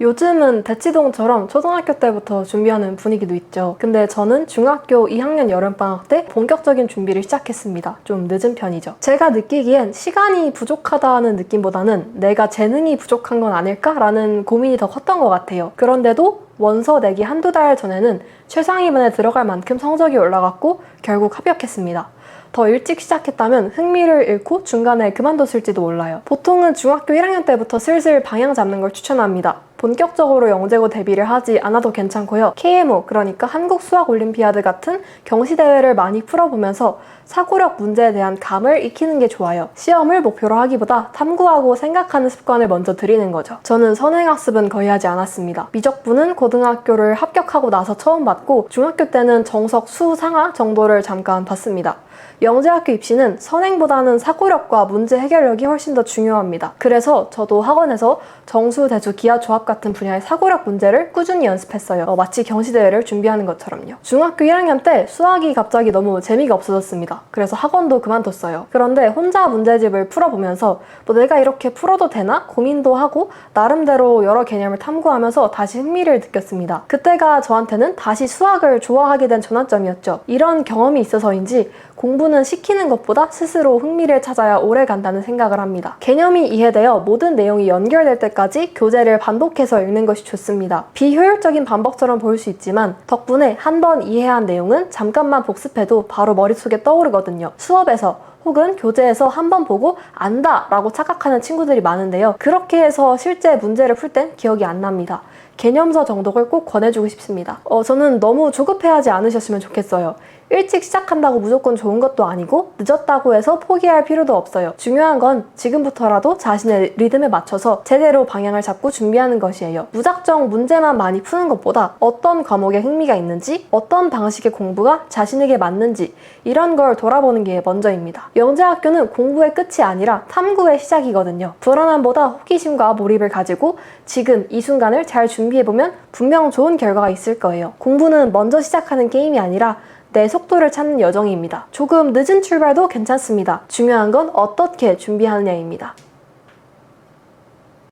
요즘은 대치동처럼 초등학교 때부터 준비하는 분위기도 있죠. 근데 저는 중학교 2학년 여름방학 때 본격적인 준비를 시작했습니다. 좀 늦은 편이죠. 제가 느끼기엔 시간이 부족하다는 느낌보다는 내가 재능이 부족한 건 아닐까라는 고민이 더 컸던 것 같아요. 그런데도 원서 내기 한두 달 전에는 최상위반에 들어갈 만큼 성적이 올라갔고 결국 합격했습니다. 더 일찍 시작했다면 흥미를 잃고 중간에 그만뒀을지도 몰라요. 보통은 중학교 1학년 때부터 슬슬 방향 잡는 걸 추천합니다. 본격적으로 영재고 대비를 하지 않아도 괜찮고요. KMO, 그러니까 한국수학올림피아드 같은 경시대회를 많이 풀어보면서 사고력 문제에 대한 감을 익히는 게 좋아요. 시험을 목표로 하기보다 탐구하고 생각하는 습관을 먼저 들이는 거죠. 저는 선행학습은 거의 하지 않았습니다. 미적분은 고등학교를 합격하고 나서 처음 받고 중학교 때는 정석 수상하 정도를 잠깐 봤습니다. 영재학교 입시는 선행보다는 사고력과 문제 해결력이 훨씬 더 중요합니다. 그래서 저도 학원에서 정수, 대수, 기하, 조합 같은 분야의 사고력 문제를 꾸준히 연습했어요. 마치 경시대회를 준비하는 것처럼요. 중학교 1학년 때 수학이 갑자기 너무 재미가 없어졌습니다. 그래서 학원도 그만뒀어요. 그런데 혼자 문제집을 풀어보면서 내가 이렇게 풀어도 되나? 고민도 하고 나름대로 여러 개념을 탐구하면서 다시 흥미를 느꼈습니다. 그때가 저한테는 다시 수학을 좋아하게 된 전환점이었죠. 이런 경험이 있어서인지 공부는 시키는 것보다 스스로 흥미를 찾아야 오래 간다는 생각을 합니다. 개념이 이해되어 모든 내용이 연결될 때까지 교재를 반복해서 읽는 것이 좋습니다. 비효율적인 반복처럼 보일 수 있지만 덕분에 한 번 이해한 내용은 잠깐만 복습해도 바로 머릿속에 떠오르거든요. 수업에서 혹은 교재에서 한 번 보고 안다 라고 착각하는 친구들이 많은데요. 그렇게 해서 실제 문제를 풀 땐 기억이 안 납니다. 개념서 정독을 꼭 권해주고 싶습니다. 저는 너무 조급해하지 않으셨으면 좋겠어요. 일찍 시작한다고 무조건 좋은 것도 아니고 늦었다고 해서 포기할 필요도 없어요. 중요한 건 지금부터라도 자신의 리듬에 맞춰서 제대로 방향을 잡고 준비하는 것이에요. 무작정 문제만 많이 푸는 것보다 어떤 과목에 흥미가 있는지, 어떤 방식의 공부가 자신에게 맞는지 이런 걸 돌아보는 게 먼저입니다. 영재학교는 공부의 끝이 아니라 탐구의 시작이거든요. 불안함보다 호기심과 몰입을 가지고 지금 이 순간을 잘 준비해보면 분명 좋은 결과가 있을 거예요. 공부는 먼저 시작하는 게임이 아니라 내 속도를 찾는 여정입니다. 조금 늦은 출발도 괜찮습니다. 중요한 건 어떻게 준비하느냐입니다.